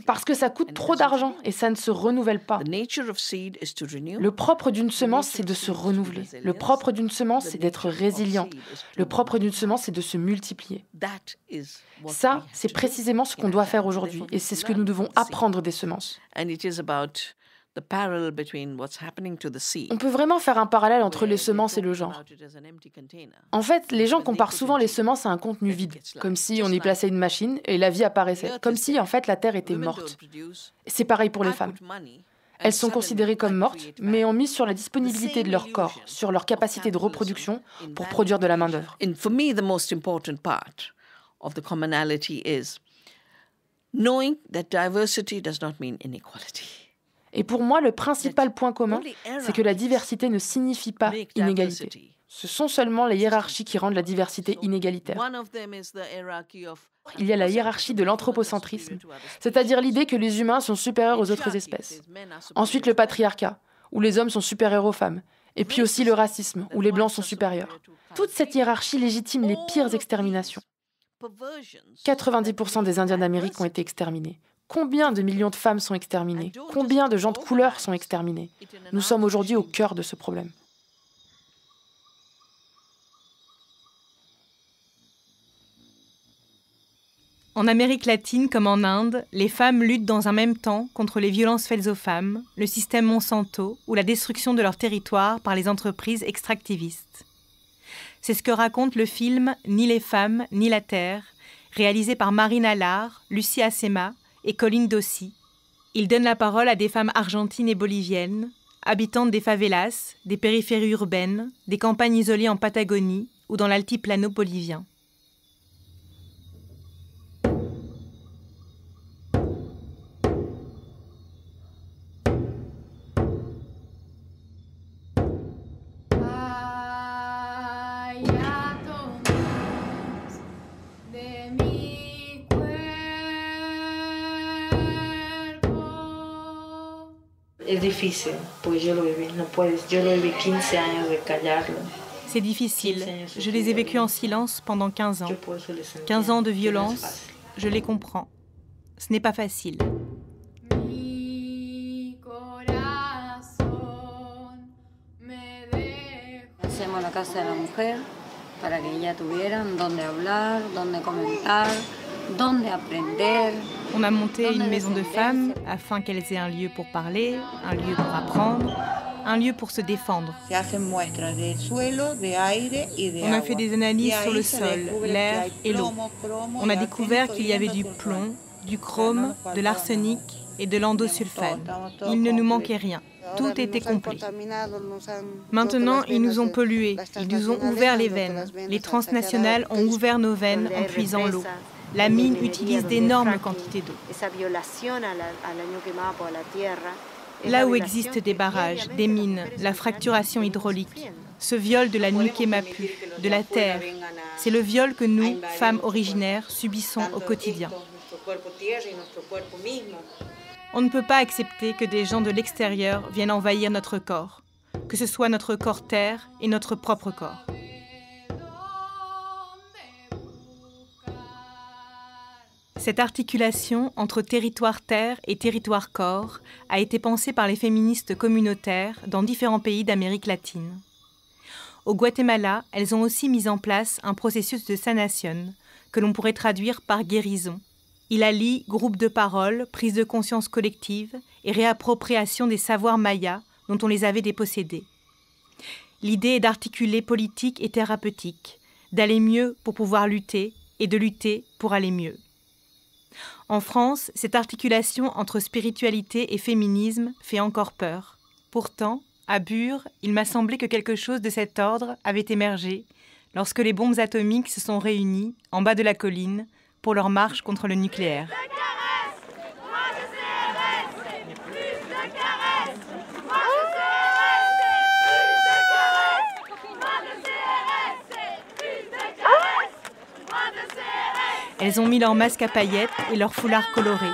parce que ça coûte trop d'argent et ça ne se renouvelle pas. Le propre d'une semence, c'est de se renouveler. Le propre d'une semence, c'est d'être résilient. Le propre d'une semence, c'est de se multiplier. Ça, c'est précisément ce qu'on doit faire aujourd'hui, et c'est ce que nous devons apprendre des semences. On peut vraiment faire un parallèle entre les semences et le genre. En fait, les gens comparent souvent les semences à un contenu vide, comme si on y plaçait une machine et la vie apparaissait, comme si en fait la terre était morte. C'est pareil pour les femmes. Elles sont considérées comme mortes, mais on mise sur la disponibilité de leur corps, sur leur capacité de reproduction pour produire de la main-d'œuvre. Of the commonality is knowing that diversity does not mean inequality. Et pour moi, le principal point commun, c'est que la diversité ne signifie pas inégalité. Ce sont seulement les hiérarchies qui rendent la diversité inégalitaire. Il y a la hiérarchie de l'anthropocentrisme, c'est-à-dire l'idée que les humains sont supérieurs aux autres espèces. Ensuite, le patriarcat, où les hommes sont supérieurs aux femmes. Et puis aussi le racisme, où les blancs sont supérieurs. Toute cette hiérarchie légitime les pires exterminations. 90% des Indiens d'Amérique ont été exterminés. Combien de millions de femmes sont exterminées? Combien de gens de couleur sont exterminés? Nous sommes aujourd'hui au cœur de ce problème. En Amérique latine comme en Inde, les femmes luttent dans un même temps contre les violences faites aux femmes, le système Monsanto ou la destruction de leur territoire par les entreprises extractivistes. C'est ce que raconte le film « Ni les femmes, ni la terre », réalisé par Marine Allard, Lucie Assema et Colline Dossi. Il donne la parole à des femmes argentines et boliviennes, habitantes des favelas, des périphéries urbaines, des campagnes isolées en Patagonie ou dans l'altiplano bolivien. Es difícil, porque yo lo viví, no puedes, yo lo viví 15 años de callarlo. C'est difficile, je les ai vécus en silence pendant 15 ans. 15 ans de violence, je les comprends. Ce n'est pas facile. Hacemos la casa de la mujer para que ella tuvieran donde hablar, donde comentar, donde aprender. On a monté une maison de femmes afin qu'elles aient un lieu pour parler, un lieu pour apprendre, un lieu pour se défendre. On a fait des analyses sur le sol, l'air et l'eau. On a découvert qu'il y avait du plomb, du chrome, de l'arsenic et de l'endosulfane. Il ne nous manquait rien. Tout était complet. Maintenant, ils nous ont pollués, ils nous ont ouvert les veines. Les transnationales ont ouvert nos veines en puisant l'eau. La mine utilise d'énormes quantités d'eau. Là où existent des barrages, des mines, la fracturation hydraulique, ce viol de la Ñuquemapu, de la terre, c'est le viol que nous, femmes originaires, subissons au quotidien. On ne peut pas accepter que des gens de l'extérieur viennent envahir notre corps, que ce soit notre corps terre et notre propre corps. Cette articulation entre territoire terre et territoire corps a été pensée par les féministes communautaires dans différents pays d'Amérique latine. Au Guatemala, elles ont aussi mis en place un processus de sanation, que l'on pourrait traduire par guérison. Il allie groupe de parole, prise de conscience collective et réappropriation des savoirs mayas dont on les avait dépossédés. L'idée est d'articuler politique et thérapeutique, d'aller mieux pour pouvoir lutter et de lutter pour aller mieux. En France, cette articulation entre spiritualité et féminisme fait encore peur. Pourtant, à Bure, il m'a semblé que quelque chose de cet ordre avait émergé lorsque les bombes atomiques se sont réunies en bas de la colline pour leur marche contre le nucléaire. Elles ont mis leurs masques à paillettes et leurs foulards colorés.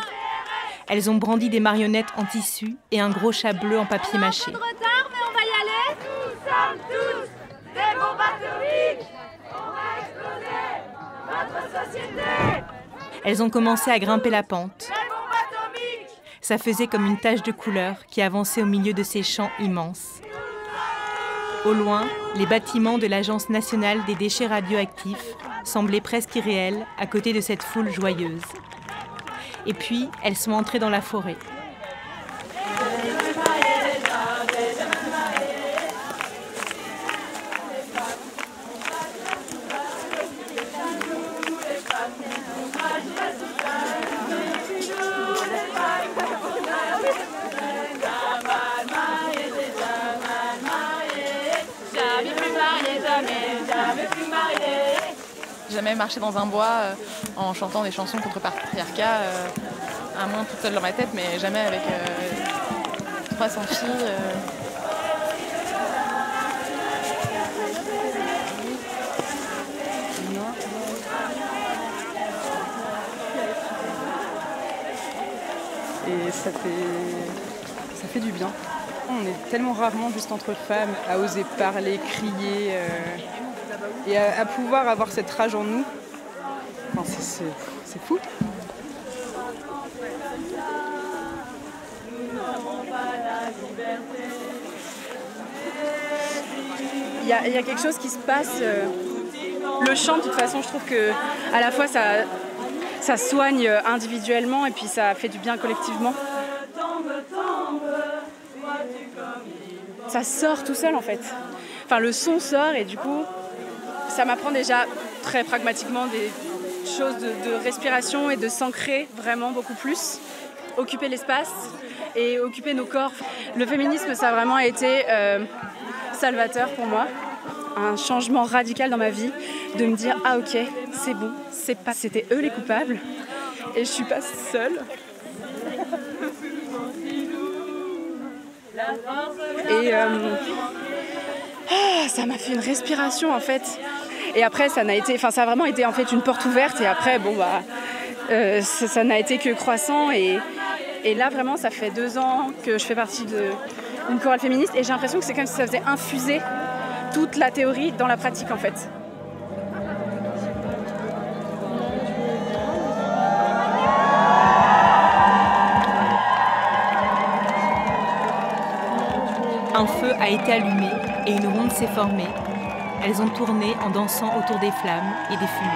Elles ont brandi des marionnettes en tissu et un gros chat bleu en papier mâché. On a un peu de retard, mais on va y aller. Nous sommes tous des bombes atomiques. On va exploser notre société. Elles ont commencé à grimper la pente. Ça faisait comme une tache de couleur qui avançait au milieu de ces champs immenses. Au loin, les bâtiments de l'Agence nationale des déchets radioactifs semblaient presque irréels à côté de cette foule joyeuse. Et puis, elles sont entrées dans la forêt. Jamais marché dans un bois en chantant des chansons contre le patriarcat, à moins toute seule dans ma tête, mais jamais avec 300 filles. Et ça fait du bien. On est tellement rarement juste entre femmes à oser parler, crier et à pouvoir avoir cette rage en nous. Enfin, c'est fou. Il y a quelque chose qui se passe. Le chant, de toute façon, je trouve que à la fois ça soigne individuellement et puis ça fait du bien collectivement. Ça sort tout seul en fait. Enfin, le son sort et du coup, ça m'apprend déjà très pragmatiquement des choses de respiration et de s'ancrer vraiment beaucoup plus. Occuper l'espace et occuper nos corps. Le féminisme, ça a vraiment été salvateur pour moi. Un changement radical dans ma vie, de me dire ah ok, c'est bon, c'était eux les coupables et je suis pas seule. Et ça m'a fait une respiration en fait. Et après ça a vraiment été en fait une porte ouverte et après ça n'a été que croissant et là vraiment ça fait 2 ans que je fais partie d'une chorale féministe et j'ai l'impression que c'est comme si ça faisait infuser toute la théorie dans la pratique en fait. Un feu a été allumé et une ronde s'est formée. Elles ont tourné en dansant autour des flammes et des fumées.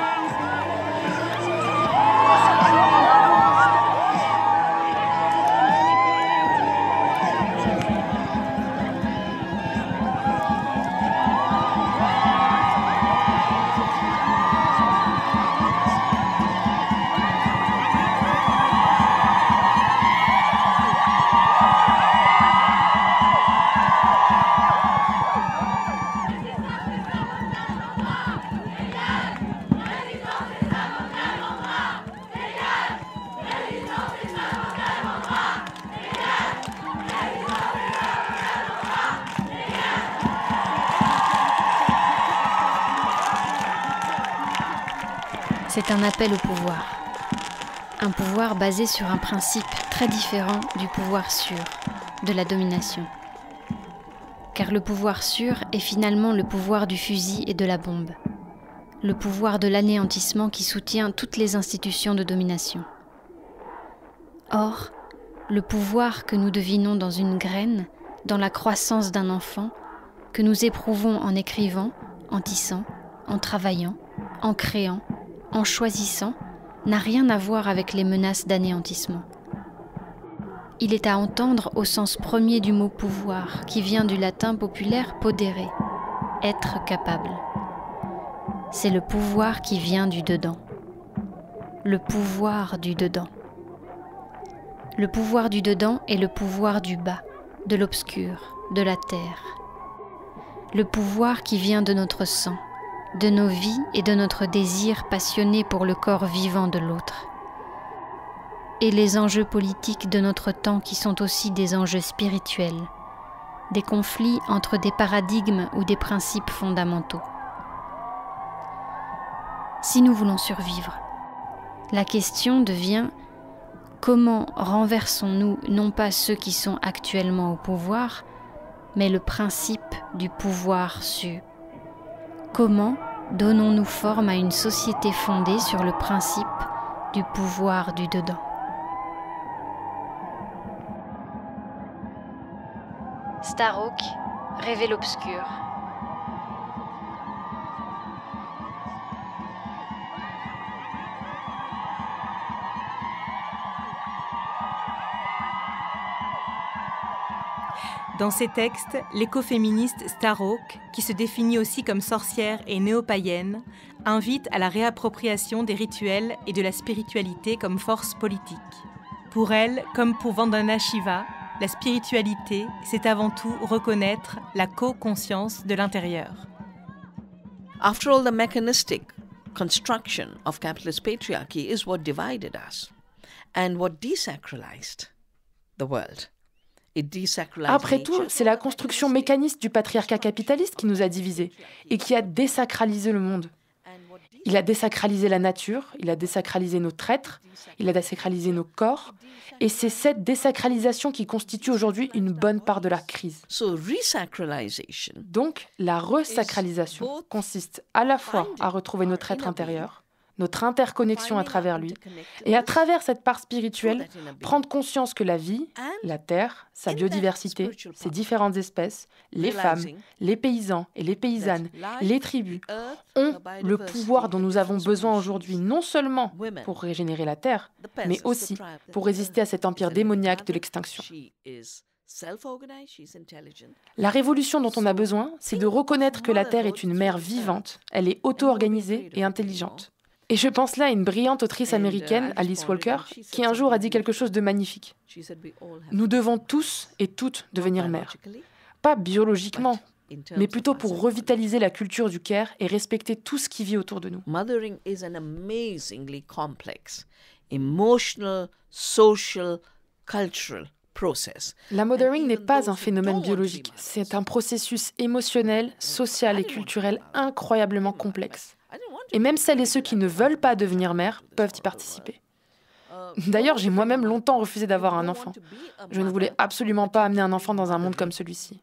C'est un appel au pouvoir. Un pouvoir basé sur un principe très différent du pouvoir sûr, de la domination. Car le pouvoir sûr est finalement le pouvoir du fusil et de la bombe. Le pouvoir de l'anéantissement qui soutient toutes les institutions de domination. Or, le pouvoir que nous devinons dans une graine, dans la croissance d'un enfant, que nous éprouvons en écrivant, en tissant, en travaillant, en créant, en choisissant, n'a rien à voir avec les menaces d'anéantissement. Il est à entendre au sens premier du mot pouvoir, qui vient du latin populaire podere, être capable. C'est le pouvoir qui vient du dedans. Le pouvoir du dedans. Le pouvoir du dedans est le pouvoir du bas, de l'obscur, de la terre. Le pouvoir qui vient de notre sang, de nos vies et de notre désir passionné pour le corps vivant de l'autre. Et les enjeux politiques de notre temps qui sont aussi des enjeux spirituels, des conflits entre des paradigmes ou des principes fondamentaux. Si nous voulons survivre, la question devient Comment renversons-nous non pas ceux qui sont actuellement au pouvoir, mais le principe du pouvoir su? Comment donnons-nous forme à une société fondée sur le principe du pouvoir du dedans? Starhawk, rêver l'obscur. Dans ses textes, l'écoféministe Starhawk, qui se définit aussi comme sorcière et néo-païenne, invite à la réappropriation des rituels et de la spiritualité comme force politique. Pour elle, comme pour Vandana Shiva, la spiritualité, c'est avant tout reconnaître la co-conscience de l'intérieur. After all, the mechanistic construction of capitalist patriarchy is what divided us and what desacralized the world. Après tout, c'est la construction mécaniste du patriarcat capitaliste qui nous a divisés et qui a désacralisé le monde. Il a désacralisé la nature, il a désacralisé nos traîtres, il a désacralisé nos corps, et c'est cette désacralisation qui constitue aujourd'hui une bonne part de la crise. Donc, la resacralisation consiste à la fois à retrouver notre être intérieur, notre interconnexion à travers lui, et à travers cette part spirituelle, prendre conscience que la vie, la terre, sa biodiversité, ses différentes espèces, les femmes, les paysans et les paysannes, les tribus, ont le pouvoir dont nous avons besoin aujourd'hui, non seulement pour régénérer la terre, mais aussi pour résister à cet empire démoniaque de l'extinction. La révolution dont on a besoin, c'est de reconnaître que la terre est une mère vivante, elle est auto-organisée et intelligente. Et je pense là à une brillante autrice américaine, Alice Walker, qui un jour a dit quelque chose de magnifique. Nous devons tous et toutes devenir mères. Pas biologiquement, mais plutôt pour revitaliser la culture du care et respecter tout ce qui vit autour de nous. Mothering is an amazingly complex, emotional, social, cultural process. La mothering n'est pas un phénomène biologique, c'est un processus émotionnel, social et culturel incroyablement complexe. Et même celles et ceux qui ne veulent pas devenir mères peuvent y participer. D'ailleurs, j'ai moi-même longtemps refusé d'avoir un enfant. Je ne voulais absolument pas amener un enfant dans un monde comme celui-ci.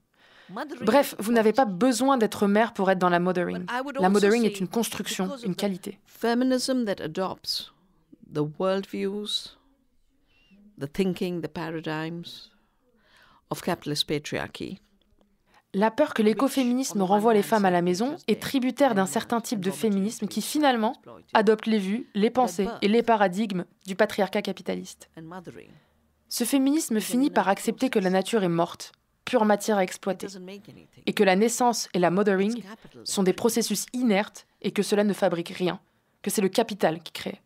Bref, vous n'avez pas besoin d'être mère pour être dans la mothering. La mothering est une construction, une qualité. Feminism that adopts the worldviews, the thinking, the paradigms of capitalist patriarchy. La peur que l'écoféminisme renvoie les femmes à la maison est tributaire d'un certain type de féminisme qui, finalement, adopte les vues, les pensées et les paradigmes du patriarcat capitaliste. Ce féminisme finit par accepter que la nature est morte, pure matière à exploiter, et que la naissance et la mothering sont des processus inertes et que cela ne fabrique rien, que c'est le capital qui crée.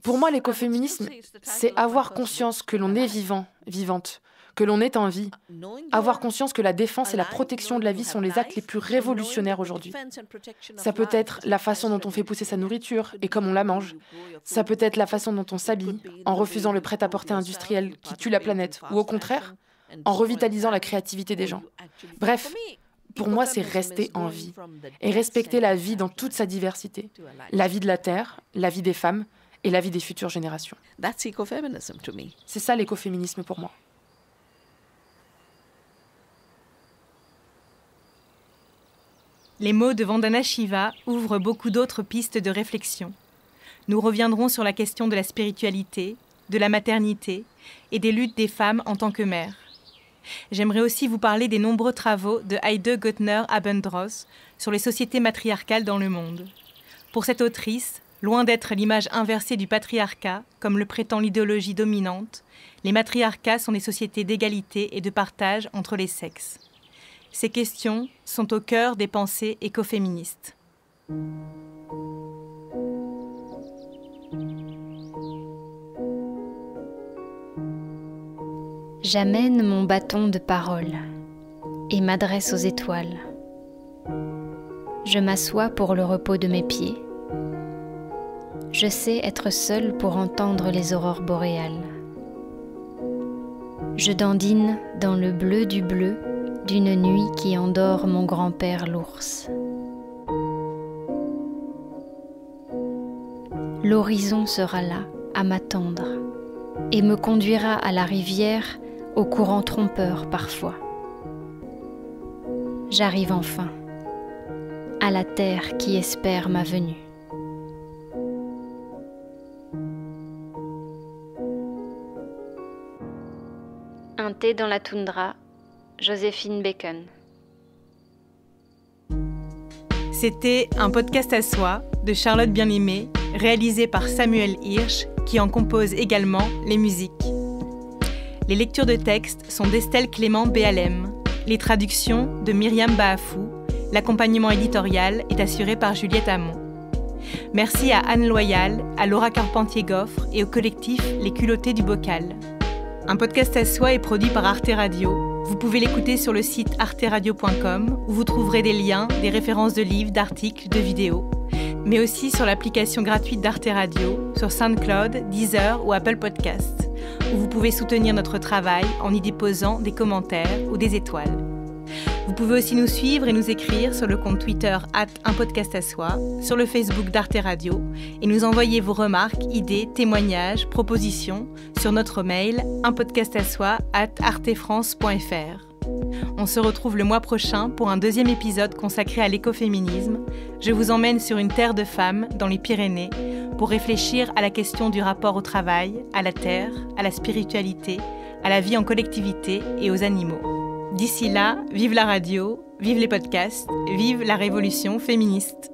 Pour moi, l'écoféminisme, c'est avoir conscience que l'on est vivant, vivante, que l'on est en vie. Avoir conscience que la défense et la protection de la vie sont les actes les plus révolutionnaires aujourd'hui. Ça peut être la façon dont on fait pousser sa nourriture et comme on la mange. Ça peut être la façon dont on s'habille, en refusant le prêt-à-porter industriel qui tue la planète, ou au contraire, en revitalisant la créativité des gens. Bref, pour moi, c'est rester en vie et respecter la vie dans toute sa diversité. La vie de la terre, la vie des femmes, et la vie des futures générations. C'est ça l'écoféminisme pour moi. Les mots de Vandana Shiva ouvrent beaucoup d'autres pistes de réflexion. Nous reviendrons sur la question de la spiritualité, de la maternité et des luttes des femmes en tant que mères. J'aimerais aussi vous parler des nombreux travaux de Heide Göttner-Abendroth sur les sociétés matriarcales dans le monde. Pour cette autrice, loin d'être l'image inversée du patriarcat, comme le prétend l'idéologie dominante, les matriarcats sont des sociétés d'égalité et de partage entre les sexes. Ces questions sont au cœur des pensées écoféministes. J'amène mon bâton de parole et m'adresse aux étoiles. Je m'assois pour le repos de mes pieds. Je sais être seule pour entendre les aurores boréales. Je dandine dans le bleu d'une nuit qui endort mon grand-père l'ours. l'horizon sera là, à m'attendre, et me conduira à la rivière, au courant trompeur parfois. J'arrive enfin, à la terre qui espère ma venue. Un thé dans la toundra, Joséphine Bacon. C'était un podcast à soi de Charlotte Bien-Aimée, réalisé par Samuel Hirsch, qui en compose également les musiques. Les lectures de textes sont d'Estelle Clément Béalem, les traductions de Myriam Baafou, l'accompagnement éditorial est assuré par Juliette Hamon. Merci à Anne Loyal, à Laura Carpentier-Goffre et au collectif Les Culottés du Bocal. Un podcast à soi est produit par Arte Radio. Vous pouvez l'écouter sur le site arteradio.com où vous trouverez des liens, des références de livres, d'articles, de vidéos, mais aussi sur l'application gratuite d'Arte Radio, sur SoundCloud, Deezer ou Apple Podcasts, où vous pouvez soutenir notre travail en y déposant des commentaires ou des étoiles. Vous pouvez aussi nous suivre et nous écrire sur le compte Twitter @unpodcastasoi, sur le Facebook d'Arte Radio et nous envoyer vos remarques, idées, témoignages, propositions sur notre mail unpodcastasoi@artefrance.fr. On se retrouve le mois prochain pour un deuxième épisode consacré à l'écoféminisme. Je vous emmène sur une terre de femmes dans les Pyrénées pour réfléchir à la question du rapport au travail, à la terre, à la spiritualité, à la vie en collectivité et aux animaux. D'ici là, vive la radio, vive les podcasts, vive la révolution féministe.